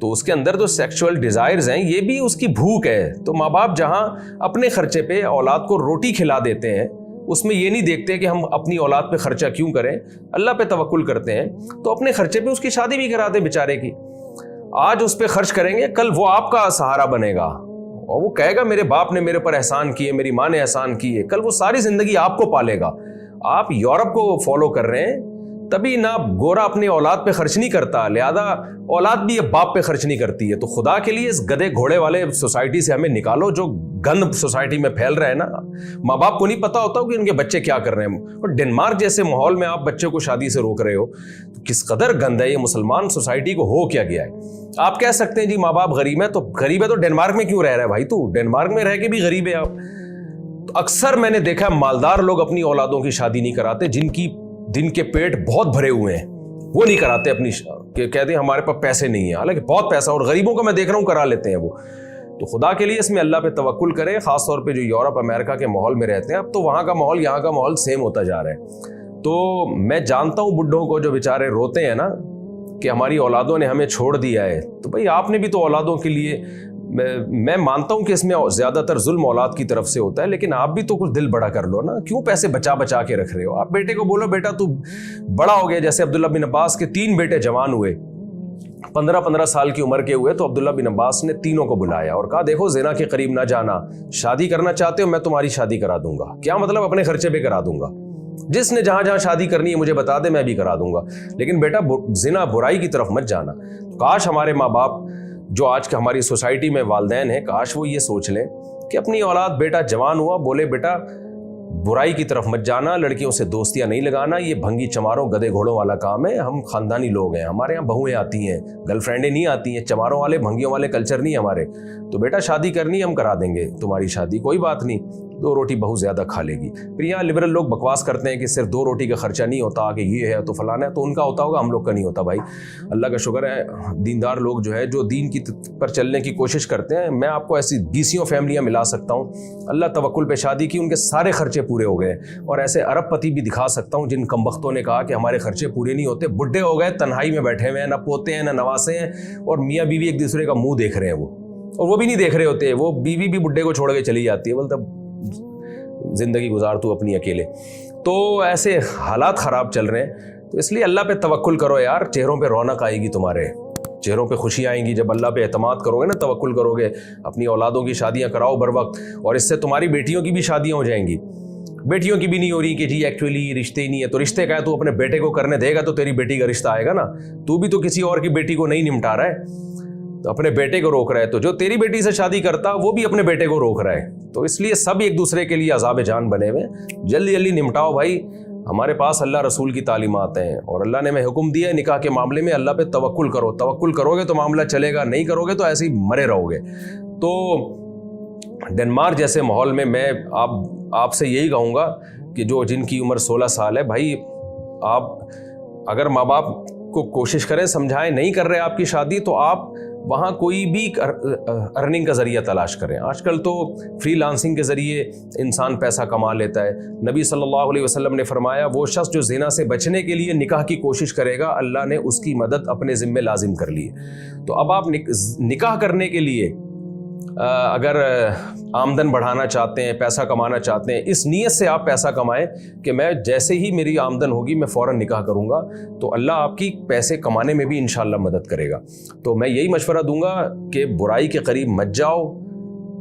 تو اس کے اندر تو سیکشول ڈیزائرز ہیں، یہ بھی اس کی بھوک ہے. تو ماں باپ جہاں اپنے خرچے پہ اولاد کو روٹی کھلا دیتے ہیں، اس میں یہ نہیں دیکھتے کہ ہم اپنی اولاد پہ خرچہ کیوں کریں، اللہ پہ توکل کرتے ہیں، تو اپنے خرچے پہ اس کی شادی بھی کرا دیں بیچارے کی. آج اس پہ خرچ کریں گے، کل وہ آپ کا سہارا بنے گا اور وہ کہے گا میرے باپ نے میرے پر احسان کیے، میری ماں نے احسان کیے. کل وہ ساری زندگی آپ کو پالے گا. آپ یورپ کو فالو کر رہے ہیں، تبھی نہ گورا اپنی اولاد پہ خرچ نہیں کرتا، لہذا اولاد بھی اب باپ پہ خرچ نہیں کرتی ہے. تو خدا کے لیے اس گدے گھوڑے والے سوسائٹی سے ہمیں نکالو جو گند سوسائٹی میں پھیل رہا ہے نا. ماں باپ کو نہیں پتا ہوتا کہ ان کے بچے کیا کر رہے ہیں. اور ڈنمارک جیسے ماحول میں آپ بچے کو شادی سے روک رہے ہو، تو کس قدر گند ہے یہ. مسلمان سوسائٹی کو ہو کیا گیا ہے. آپ کہہ سکتے ہیں جی ماں باپ غریب ہے، تو غریب ہے تو ڈنمارک میں کیوں رہ رہا ہے بھائی؟ تو ڈنمارک میں رہ کے بھی غریب ہے آپ. تو اکثر میں نے دیکھا مالدار لوگ اپنی اولادوں کی شادی نہیں کراتے، جن کے پیٹ بہت بھرے ہوئے ہیں وہ نہیں کراتے اپنی کہتے ہیں ہمارے پاس پیسے نہیں ہیں، حالانکہ بہت پیسہ، اور غریبوں کو میں دیکھ رہا ہوں کرا لیتے ہیں وہ. تو خدا کے لیے اس میں اللہ پہ توکل کریں، خاص طور پہ جو یورپ امریکہ کے ماحول میں رہتے ہیں. اب تو وہاں کا ماحول یہاں کا ماحول سیم ہوتا جا رہا ہے. تو میں جانتا ہوں بڈھوں کو جو بیچارے روتے ہیں نا کہ ہماری اولادوں نے ہمیں چھوڑ دیا ہے، تو بھائی آپ نے بھی تو اولادوں کے لیے، میں مانتا ہوں کہ اس میں زیادہ تر ظلم اولاد کی طرف سے ہوتا ہے، لیکن آپ بھی تو کچھ دل بڑا کر لو نا. کیوں پیسے بچا بچا کے رکھ رہے ہو؟ آپ بیٹے کو بولو بیٹا تو بڑا ہو گیا. جیسے عبداللہ بن عباس کے 3 بیٹے جوان ہوئے، 15 سال کی عمر کے ہوئے، تو عبداللہ بن عباس نے تینوں کو بلایا اور کہا دیکھو زنا کے قریب نہ جانا، شادی کرنا چاہتے ہو میں تمہاری شادی کرا دوں گا. کیا مطلب؟ اپنے خرچے پہ کرا دوں گا. جس نے جہاں جہاں شادی کرنی ہے مجھے بتا دے، میں بھی کرا دوں گا، لیکن بیٹا زنا برائی کی طرف مت جانا. کاش ہمارے ماں باپ جو آج کے ہماری سوسائٹی میں والدین ہیں، کاش وہ یہ سوچ لیں کہ اپنی اولاد بیٹا جوان ہوا بولے بیٹا برائی کی طرف مت جانا، لڑکیوں سے دوستیاں نہیں لگانا، یہ بھنگی چماروں گدے گھوڑوں والا کام ہے. ہم خاندانی لوگ ہیں، ہمارے یہاں بہویں آتی ہیں، گرل فرینڈیں نہیں آتی ہیں، چماروں والے بھنگیوں والے کلچر نہیں ہمارے. تو بیٹا شادی کرنی ہم کرا دیں گے تمہاری شادی، کوئی بات نہیں، 2 روٹی بہت زیادہ کھا لے گی. پھر یہاں لبرل لوگ بکواس کرتے ہیں کہ صرف 2 روٹی کا خرچہ نہیں ہوتا، کہ یہ ہے تو فلانا ہے، تو ان کا ہوتا ہوگا، ہم لوگ کا نہیں ہوتا بھائی. اللہ کا شکر ہے دیندار لوگ جو ہے جو دین کی پر چلنے کی کوشش کرتے ہیں. میں آپ کو ایسی 20 فیملیاں ملا سکتا ہوں، اللہ توکل پہ شادی کی، ان کے سارے خرچے پورے ہو گئے. اور ایسے ارب پتی بھی دکھا سکتا ہوں جن کمبختوں نے کہا کہ ہمارے خرچے پورے نہیں ہوتے، بڈھے ہو گئے، تنہائی میں بیٹھے ہوئے ہیں، نہ پوتے ہیں نہ نواسے ہیں، اور میاں بیوی ایک دوسرے کا منہ دیکھ رہے ہیں. وہ بھی نہیں دیکھ رہے ہوتے، وہ بیوی بھی بڈھے کو چھوڑ کے چلی جاتی ہے، بولتا زندگی گزار تو اپنی اکیلے. تو ایسے حالات خراب چل رہے ہیں. تو اس لیے اللہ پہ توکل کرو یار، چہروں پہ رونق آئے گی، تمہارے چہروں پہ خوشی آئیں گی جب اللہ پہ اعتماد کرو گے نا، توکل کرو گے. اپنی اولادوں کی شادیاں کراؤ بر وقت، اور اس سے تمہاری بیٹیوں کی بھی شادیاں ہو جائیں گی. بیٹیوں کی بھی نہیں ہو رہی کہ جی ایکچولی رشتے ہی نہیں ہے، تو رشتے کا ہے تو اپنے بیٹے کو کرنے دے گا تو تیری بیٹی کا رشتہ آئے گا نا. تو بھی تو کسی اور کی بیٹی کو نہیں نمٹا رہا ہے، تو اپنے بیٹے کو روک رہا ہے. تو جو تیری بیٹی سے شادی کرتا وہ بھی اپنے بیٹے کو روک رہا ہے. تو اس لیے سب ایک دوسرے کے لیے عذاب جان بنے ہوئے. جلدی جلدی نمٹاؤ بھائی. ہمارے پاس اللہ رسول کی تعلیمات ہیں، اور اللہ نے ہمیں حکم دیا ہے نکاح کے معاملے میں اللہ پہ توکل کرو. توکل کرو گے تو معاملہ چلے گا، نہیں کرو گے تو ایسے ہی مرے رہو گے. تو ڈنمارک جیسے ماحول میں آپ سے یہی کہوں گا کہ جن کی عمر 16 سال ہے، بھائی آپ اگر ماں باپ کو کوشش کریں، سمجھائیں، نہیں کر رہے آپ کی شادی، تو آپ وہاں کوئی بھی ارننگ کا ذریعہ تلاش کریں. آج کل تو فری لانسنگ کے ذریعے انسان پیسہ کما لیتا ہے. نبی صلی اللہ علیہ وسلم نے فرمایا وہ شخص جو زنا سے بچنے کے لیے نکاح کی کوشش کرے گا، اللہ نے اس کی مدد اپنے ذمے لازم کر لی ہے. تو اب آپ نکاح کرنے کے لیے اگر آمدن بڑھانا چاہتے ہیں، پیسہ کمانا چاہتے ہیں، اس نیت سے آپ پیسہ کمائیں کہ میں جیسے ہی میری آمدن ہوگی میں فوراً نکاح کروں گا، تو اللہ آپ کی پیسے کمانے میں بھی انشاءاللہ مدد کرے گا. تو میں یہی مشورہ دوں گا کہ برائی کے قریب مت جاؤ.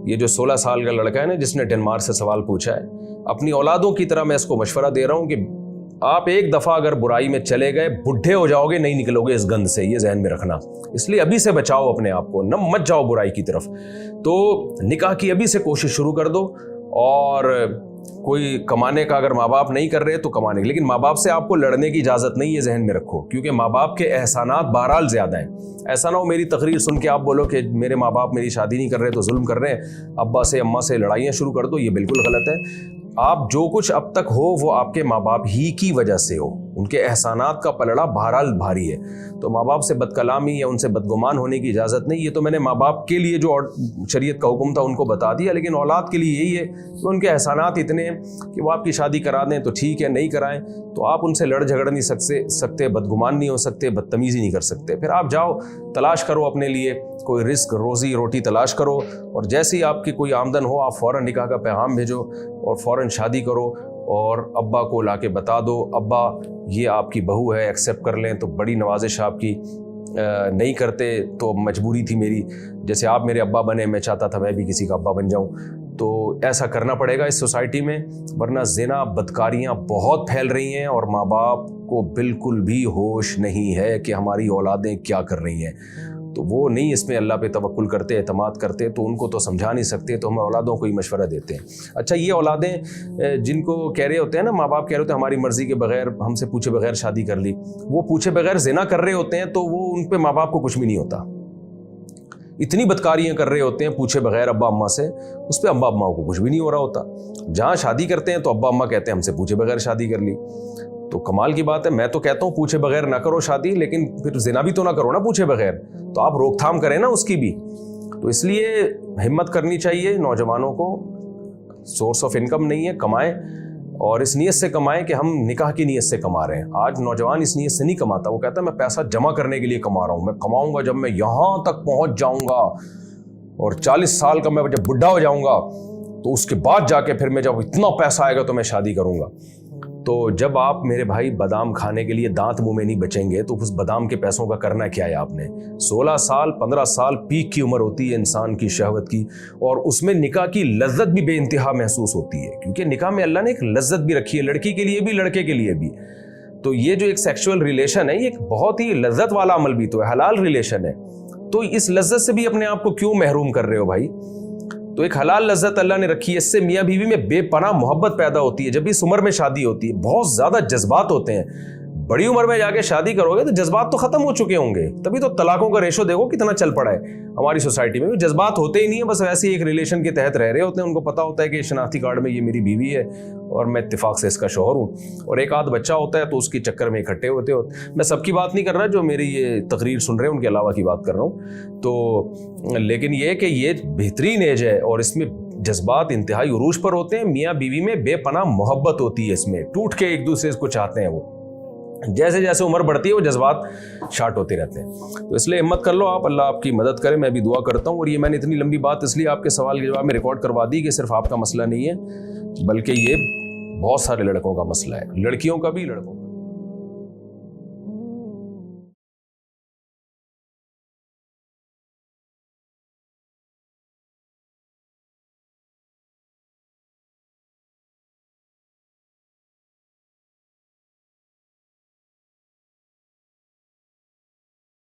یہ جو 16 سال کا لڑکا ہے نا جس نے ڈنمارک سے سوال پوچھا ہے، اپنی اولادوں کی طرح میں اس کو مشورہ دے رہا ہوں کہ آپ ایک دفعہ اگر برائی میں چلے گئے، بڈھے ہو جاؤ گے، نہیں نکلو گے اس گند سے، یہ ذہن میں رکھنا. اس لیے ابھی سے بچاؤ اپنے آپ کو، نہ مت جاؤ برائی کی طرف. تو نکاح کی ابھی سے کوشش شروع کر دو. اور کوئی کمانے کا اگر ماں باپ نہیں کر رہے تو کمانے کی، لیکن ماں باپ سے آپ کو لڑنے کی اجازت نہیں ہے، ذہن میں رکھو، کیونکہ ماں باپ کے احسانات بہرحال زیادہ ہیں. ایسا نہ ہو میری تقریر سن کے آپ بولو کہ میرے ماں باپ میری شادی نہیں کر رہے تو ظلم کر رہے ہیں، ابا سے اماں سے لڑائیاں شروع کر دو. یہ بالکل غلط ہے. آپ جو کچھ اب تک ہو وہ آپ کے ماں باپ ہی کی وجہ سے ہو. ان کے احسانات کا پلڑا بہرحال بھاری ہے. تو ماں باپ سے بد کلامی یا ان سے بدگمان ہونے کی اجازت نہیں. یہ تو میں نے ماں باپ کے لیے جو شریعت کا حکم تھا ان کو بتا دیا, لیکن اولاد کے لیے یہی ہے کہ ان کے احسانات اتنے ہیں کہ وہ آپ کی شادی کرا دیں تو ٹھیک ہے, نہیں کرائیں تو آپ ان سے لڑ جھگڑ نہیں سکتے, بدگمان نہیں ہو سکتے, بدتمیزی نہیں کر سکتے. پھر آپ جاؤ تلاش کرو اپنے لیے کوئی رزق, روزی روٹی تلاش کرو, اور جیسے ہی آپ کی کوئی آمدن ہو آپ فوراً نکاح کا پیغام بھیجو اور فوراً شادی کرو, اور ابا کو لا کے بتا دو ابا یہ آپ کی بہو ہے, ایکسیپٹ کر لیں. تو بڑی نوازش آپ کی, نہیں کرتے تو مجبوری تھی میری, جیسے آپ میرے ابا بنے میں چاہتا تھا میں بھی کسی کا ابا بن جاؤں. تو ایسا کرنا پڑے گا اس سوسائٹی میں, ورنہ زنا بدکاریاں بہت پھیل رہی ہیں اور ماں باپ کو بالکل بھی ہوش نہیں ہے کہ ہماری اولادیں کیا کر رہی ہیں. تو وہ نہیں اس میں اللہ پہ توکل کرتے, اعتماد کرتے, تو ان کو تو سمجھا نہیں سکتے, تو ہم اولادوں کو ہی مشورہ دیتے ہیں. اچھا یہ اولادیں جن کو کہہ رہے ہوتے ہیں نا, ماں باپ کہہ رہے ہوتے ہیں ہماری مرضی کے بغیر ہم سے پوچھے بغیر شادی کر لی, وہ پوچھے بغیر زنا کر رہے ہوتے ہیں تو وہ ان پہ ماں باپ کو کچھ بھی نہیں ہوتا. اتنی بدکاریاں کر رہے ہوتے ہیں پوچھے بغیر ابا اماں سے, اس پہ ابا اماں کو کچھ بھی نہیں ہو رہا ہوتا. جہاں شادی کرتے ہیں تو ابا اماں کہتے ہیں ہم سے پوچھے بغیر شادی کر لی. تو کمال کی بات ہے, میں تو کہتا ہوں پوچھے بغیر نہ کرو شادی, لیکن پھر زنا بھی تو نہ کرو نا پوچھے بغیر, تو آپ روک تھام کریں نا اس کی بھی. تو اس لیے ہمت کرنی چاہیے نوجوانوں کو, سورس آف انکم نہیں ہے, کمائیں, اور اس نیت سے کمائیں کہ ہم نکاح کی نیت سے کما رہے ہیں. آج نوجوان اس نیت سے نہیں کماتا, وہ کہتا ہے میں پیسہ جمع کرنے کے لیے کما رہا ہوں, میں کماؤں گا جب میں یہاں تک پہنچ جاؤں گا, اور 40 سال کا میں جب بڈھا ہو جاؤں گا تو اس کے بعد جا کے پھر میں جب اتنا پیسہ آئے گا تو میں شادی کروں گا. تو جب آپ میرے بھائی بادام کھانے کے لیے دانت منہ میں نہیں بچیں گے تو اس بادام کے پیسوں کا کرنا کیا ہے آپ نے. 16 سال 15 سال پیک کی عمر ہوتی ہے انسان کی شہوت کی, اور اس میں نکاح کی لذت بھی بے انتہا محسوس ہوتی ہے, کیونکہ نکاح میں اللہ نے ایک لذت بھی رکھی ہے, لڑکی کے لیے بھی لڑکے کے لیے بھی. تو یہ جو ایک سیکشول ریلیشن ہے یہ ایک بہت ہی لذت والا عمل بھی تو ہے, حلال ریلیشن ہے. تو اس لذت سے بھی اپنے آپ کو کیوں محروم کر رہے ہو بھائی. تو ایک حلال لذت اللہ نے رکھی ہے, اس سے میاں بیوی میں بے پناہ محبت پیدا ہوتی ہے. جب اس عمر میں شادی ہوتی ہے بہت زیادہ جذبات ہوتے ہیں, بڑی عمر میں جا کے شادی کرو گے تو جذبات تو ختم ہو چکے ہوں گے. تبھی تو طلاقوں کا ریشو دیکھو کتنا چل پڑا ہے ہماری سوسائٹی میں. جذبات ہوتے ہی نہیں ہیں, بس ویسے ایک ریلیشن کے تحت رہ رہے ہوتے ہیں. ان کو پتا ہوتا ہے کہ شناختی کارڈ میں یہ میری بیوی ہے اور میں اتفاق سے اس کا شوہر ہوں, اور ایک آدھ بچہ ہوتا ہے تو اس کے چکر میں اکٹھے ہوتے. میں سب کی بات نہیں کر رہا, جو میری یہ تقریر سن رہے ہیں ان کے علاوہ کی بات کر رہا ہوں. تو لیکن یہ کہ یہ بہترین ایج ہے اور اس میں جذبات انتہائی عروج پر ہوتے ہیں. میاں بیوی میں بے پناہ محبت ہوتی ہے, اس میں ٹوٹ کے ایک دوسرے کو چاہتے ہیں. وہ جیسے جیسے عمر بڑھتی ہے وہ جذبات شارٹ ہوتے رہتے ہیں. تو اس لیے ہمت کر لو آپ, اللہ آپ کی مدد کرے. میں بھی دعا کرتا ہوں. اور یہ میں نے اتنی لمبی بات اس لیے آپ کے سوال کے جواب میں ریکارڈ کروا دی کہ صرف آپ کا مسئلہ نہیں ہے, بلکہ یہ بہت سارے لڑکوں کا مسئلہ ہے, لڑکیوں کا بھی لڑکوں کا.